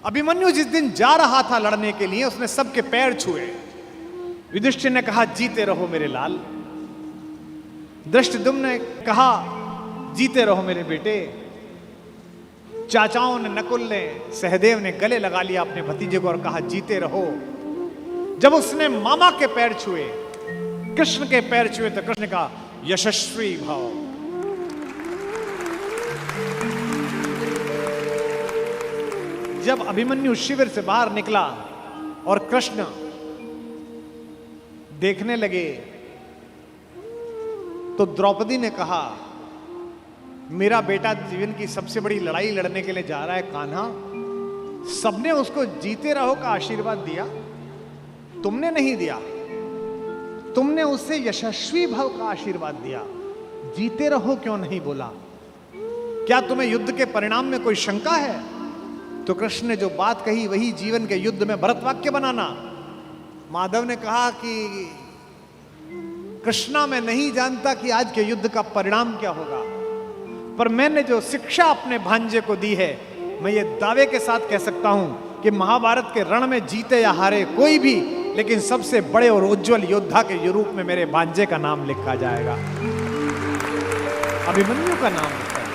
अभिमन्यु जिस दिन जा रहा था लड़ने के लिए, उसने सबके पैर छुए। युधिष्ठिर ने कहा, जीते रहो मेरे लाल। धृष्टद्युम्न ने कहा, जीते रहो मेरे बेटे। चाचाओं ने, नकुल ने, सहदेव ने गले लगा लिया अपने भतीजे को और कहा, जीते रहो। जब उसने मामा के पैर छुए, कृष्ण के पैर छुए, तो कृष्ण ने कहा, यशस्वी भाव। जब अभिमन्यु शिविर से बाहर निकला और कृष्ण देखने लगे, तो द्रौपदी ने कहा, मेरा बेटा जीवन की सबसे बड़ी लड़ाई लड़ने के लिए जा रहा है कान्हा, सबने उसको जीते रहो का आशीर्वाद दिया, तुमने नहीं दिया। तुमने उससे यशस्वी भव का आशीर्वाद दिया, जीते रहो क्यों नहीं बोला? क्या तुम्हें युद्ध के परिणाम में कोई शंका है? तो कृष्ण ने जो बात कही वही जीवन के युद्ध में भरत वाक्य बनाना। माधव ने कहा कि कृष्णा, मैं नहीं जानता कि आज के युद्ध का परिणाम क्या होगा, पर मैंने जो शिक्षा अपने भांजे को दी है, मैं ये दावे के साथ कह सकता हूं कि महाभारत के रण में जीते या हारे कोई भी, लेकिन सबसे बड़े और उज्जवल योद्धा के रूप में मेरे भांजे का नाम लिखा जाएगा, अभिमन्यु का नाम लिखा जाएगा।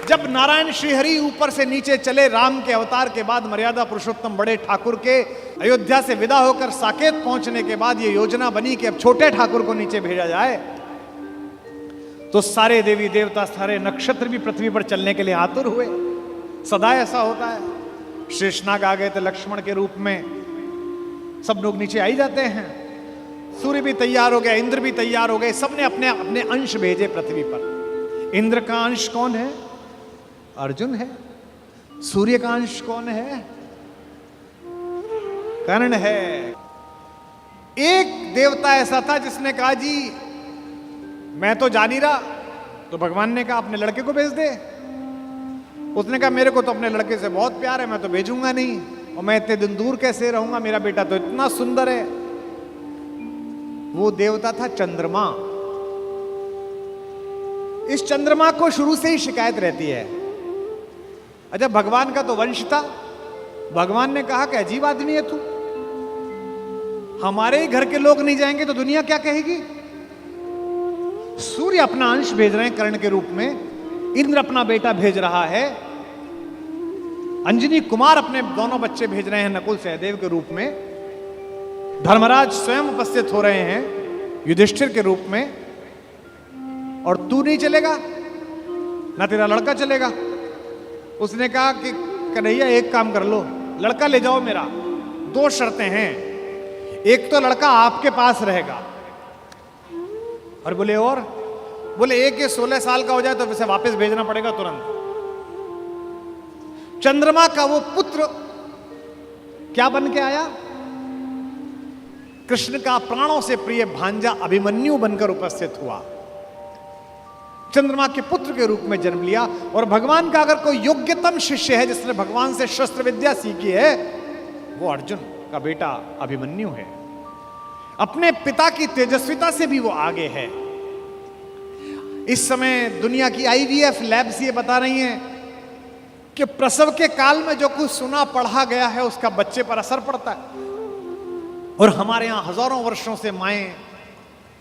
जब नारायण श्रीहरि ऊपर से नीचे चले, राम के अवतार के बाद मर्यादा पुरुषोत्तम बड़े ठाकुर के अयोध्या से विदा होकर साकेत पहुंचने के बाद ये योजना बनी कि अब छोटे ठाकुर को नीचे भेजा जाए, तो सारे देवी देवता, सारे नक्षत्र भी पृथ्वी पर चलने के लिए आतुर हुए। सदा ऐसा होता है। शेषनाग आ गए थे लक्ष्मण के रूप में, सब लोग नीचे आ ही जाते हैं। सूर्य भी तैयार हो गया, इंद्र भी तैयार हो गए, सबने अपने अपने अंश भेजे पृथ्वी पर। इंद्र का अंश कौन है? अर्जुन है। सूर्य का अंश कौन है? कर्ण है। एक देवता ऐसा था जिसने कहा, जी मैं तो जा नहीं रहा, तो भगवान ने कहा अपने लड़के को भेज दे। उसने कहा, मेरे को तो अपने लड़के से बहुत प्यार है, मैं तो भेजूंगा नहीं, और मैं इतने दिन दूर कैसे रहूंगा, मेरा बेटा तो इतना सुंदर है। वो देवता था चंद्रमा। इस चंद्रमा को शुरू से ही शिकायत रहती है। अच्छा, भगवान का तो वंश था। भगवान ने कहा कि अजीब आदमी है तू, हमारे ही घर के लोग नहीं जाएंगे तो दुनिया क्या कहेगी? सूर्य अपना अंश भेज रहे हैं कर्ण के रूप में, इंद्र अपना बेटा भेज रहा है, अंजनी कुमार अपने दोनों बच्चे भेज रहे हैं नकुल सहदेव के रूप में, धर्मराज स्वयं उपस्थित हो रहे हैं युधिष्ठिर के रूप में, और तू नहीं चलेगा, ना तेरा लड़का चलेगा। उसने कहा कि कन्हैया एक काम कर लो, लड़का ले जाओ मेरा, दो शर्तें हैं, एक तो लड़का आपके पास रहेगा, और बोले एक ये 16 साल का हो जाए तो उसे वापस भेजना पड़ेगा तुरंत। चंद्रमा का वो पुत्र क्या बन के आया? कृष्ण का प्राणों से प्रिय भांजा अभिमन्यु बनकर उपस्थित हुआ, चंद्रमा के पुत्र के रूप में जन्म लिया। और भगवान का अगर कोई योग्यतम शिष्य है जिसने भगवान से शस्त्र विद्या सीखी है, वो अर्जुन का बेटा अभिमन्यु है। अपने पिता की तेजस्विता से भी वो आगे है। इस समय दुनिया की आईवीएफ लैब्स ये बता रही हैं कि प्रसव के काल में जो कुछ सुना पढ़ा गया है उसका बच्चे पर असर पड़ता है। और हमारे यहां हजारों वर्षों से माएं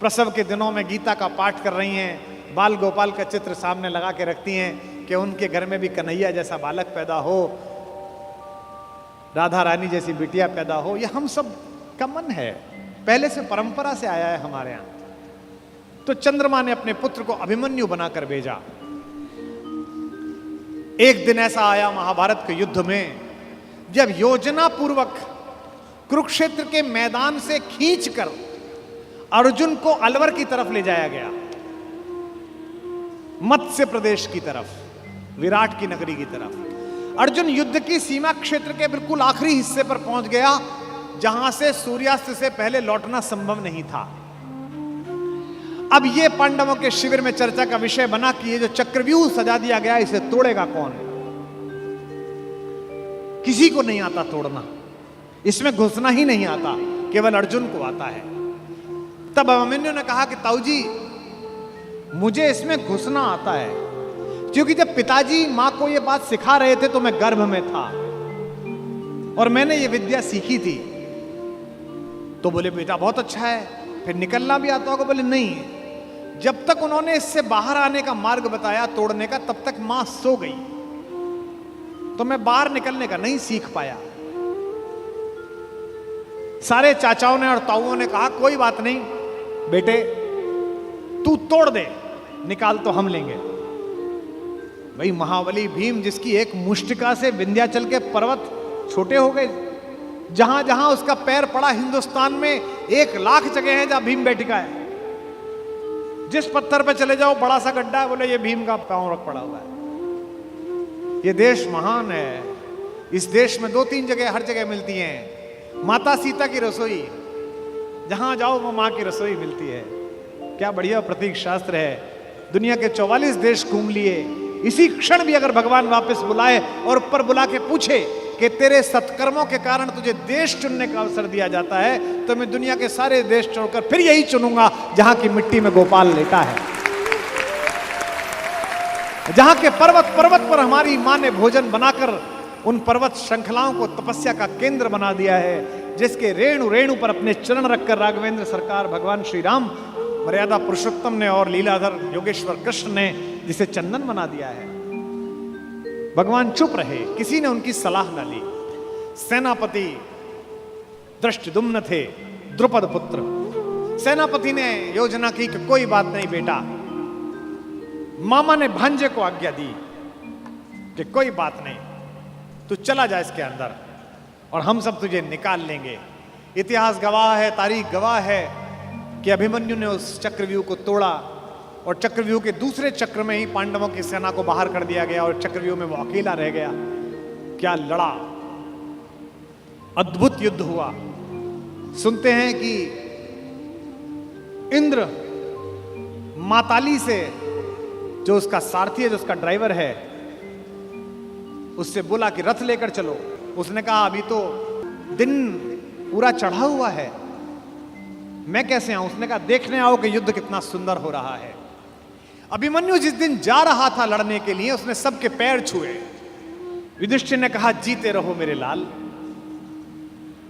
प्रसव के दिनों में गीता का पाठ कर रही हैं, बाल गोपाल का चित्र सामने लगा के रखती हैं कि उनके घर में भी कन्हैया जैसा बालक पैदा हो, राधा रानी जैसी बिटिया पैदा हो। यह हम सब का मन है, पहले से परंपरा से आया है हमारे यहां। तो चंद्रमा ने अपने पुत्र को अभिमन्यु बनाकर भेजा। एक दिन ऐसा आया महाभारत के युद्ध में, जब योजना पूर्वक कुरुक्षेत्र के मैदान से खींचकर अर्जुन को अलवर की तरफ ले जाया गया, मत्स्य प्रदेश की तरफ, विराट की नगरी की तरफ। अर्जुन युद्ध की सीमा क्षेत्र के बिल्कुल आखिरी हिस्से पर पहुंच गया, जहां से सूर्यास्त से पहले लौटना संभव नहीं था। अब यह पांडवों के शिविर में चर्चा का विषय बना कि ये जो चक्रव्यूह सजा दिया गया, इसे तोड़ेगा कौन? किसी को नहीं आता तोड़ना, इसमें घुसना ही नहीं आता, केवल अर्जुन को आता है। तब अभिमन्यु ने कहा कि ताऊ जी, मुझे इसमें घुसना आता है, क्योंकि जब पिताजी मां को यह बात सिखा रहे थे तो मैं गर्भ में था और मैंने ये विद्या सीखी थी। तो बोले बेटा बहुत अच्छा है, फिर निकलना भी आता होगा? बोले नहीं, जब तक उन्होंने इससे बाहर आने का मार्ग बताया तोड़ने का, तब तक मां सो गई, तो मैं बाहर निकलने का नहीं सीख पाया। सारे चाचाओं ने और ताऊओं ने कहा कोई बात नहीं बेटे, तू तोड़ दे, निकाल तो हम लेंगे। भाई महाबली भीम, जिसकी एक मुष्टिका से विंध्याचल के पर्वत छोटे हो गए, जहां जहां उसका पैर पड़ा हिंदुस्तान में 1,00,000 जगह है जहां भीम बैठिका है। जिस पत्थर पे चले जाओ बड़ा सा गड्ढा है, बोले ये भीम का पांव रख पड़ा हुआ है। ये देश महान है। इस देश में 2-3 जगह हर जगह मिलती हैं माता सीता की रसोई, जहां जाओ वो मां की रसोई मिलती है। क्या बढ़िया प्रतीक शास्त्र है। दुनिया के 44 देश घूम लिए, इसी क्षण भी अगर भगवान वापस बुलाए और ऊपर बुला के पूछे कि तेरे सत्कर्मों के कारण तुझे देश चुनने का अवसर दिया जाता है, तो मैं दुनिया के सारे देश छोड़कर फिर यही चुनूंगा जहां की मिट्टी में गोपाल लेटा है, जहां के पर्वत पर्वत पर हमारी मां ने भोजन बनाकर उन पर्वत श्रृंखलाओं को तपस्या का केंद्र बना दिया है, जिसके रेणु रेणु पर अपने चरण रखकर राघवेंद्र सरकार भगवान श्री राम, मर्यादा पुरुषोत्तम ने और लीलाधर योगेश्वर कृष्ण ने जिसे चंदन बना दिया है। भगवान चुप रहे, किसी ने उनकी सलाह ना ली। सेनापति दृष्टद्युम्न थे, द्रुपद पुत्र। सेनापति ने योजना की कि कोई बात नहीं बेटा, मामा ने भांजे को आज्ञा दी कि कोई बात नहीं, तू चला जा इसके अंदर और हम सब तुझे निकाल लेंगे। इतिहास गवाह है, तारीख गवाह है कि अभिमन्यु ने उस चक्रव्यूह को तोड़ा और चक्रव्यूह के दूसरे चक्र में ही पांडवों की सेना को बाहर कर दिया गया और चक्रव्यूह में वो अकेला रह गया। क्या लड़ा, अद्भुत युद्ध हुआ। सुनते हैं कि इंद्र माताली से, जो उसका सारथी है, जो उसका ड्राइवर है, उससे बोला कि रथ लेकर चलो। उसने कहा अभी तो दिन पूरा चढ़ा हुआ है, मैं कैसे आऊं? उसने कहा देखने आओ कि युद्ध कितना सुंदर हो रहा है। अभिमन्यु जिस दिन जा रहा था लड़ने के लिए, उसने सबके पैर छुए। युधिष्ठिर ने कहा जीते रहो मेरे लाल।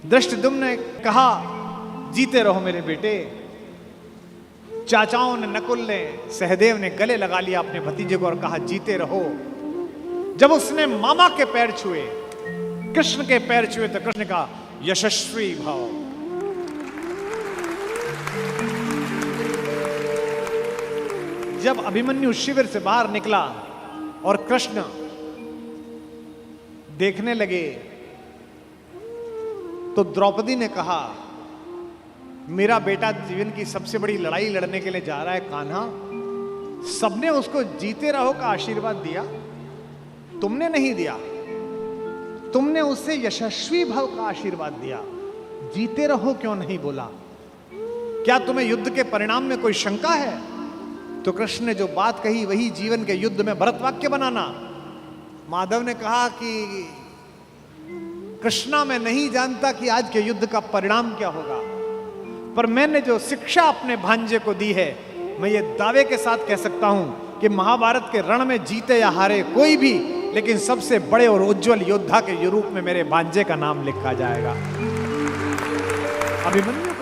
दृष्टद्युम्न ने कहा जीते रहो मेरे बेटे। चाचाओं ने, नकुल ने, सहदेव ने गले लगा लिया अपने भतीजे को और कहा जीते रहो। जब उसने मामा के पैर छुए, कृष्ण के पैर छुए, तो कृष्ण ने कहा यशस्वी भाव। जब अभिमन्यु शिविर से बाहर निकला और कृष्ण देखने लगे, तो द्रौपदी ने कहा मेरा बेटा जीवन की सबसे बड़ी लड़ाई लड़ने के लिए जा रहा है कान्हा, सबने उसको जीते रहो का आशीर्वाद दिया, तुमने नहीं दिया। तुमने उससे यशस्वी भव का आशीर्वाद दिया, जीते रहो क्यों नहीं बोला? क्या तुम्हें युद्ध के परिणाम में कोई शंका है? तो कृष्ण ने जो बात कही वही जीवन के युद्ध में भरत वाक्य बनाना। माधव ने कहा कि कृष्णा मैं नहीं जानता कि आज के युद्ध का परिणाम क्या होगा, पर मैंने जो शिक्षा अपने भांजे को दी है, मैं ये दावे के साथ कह सकता हूं कि महाभारत के रण में जीते या हारे कोई भी, लेकिन सबसे बड़े और उज्जवल योद्धा के रूप में मेरे भांजे का नाम लिखा जाएगा। अभिमन्यु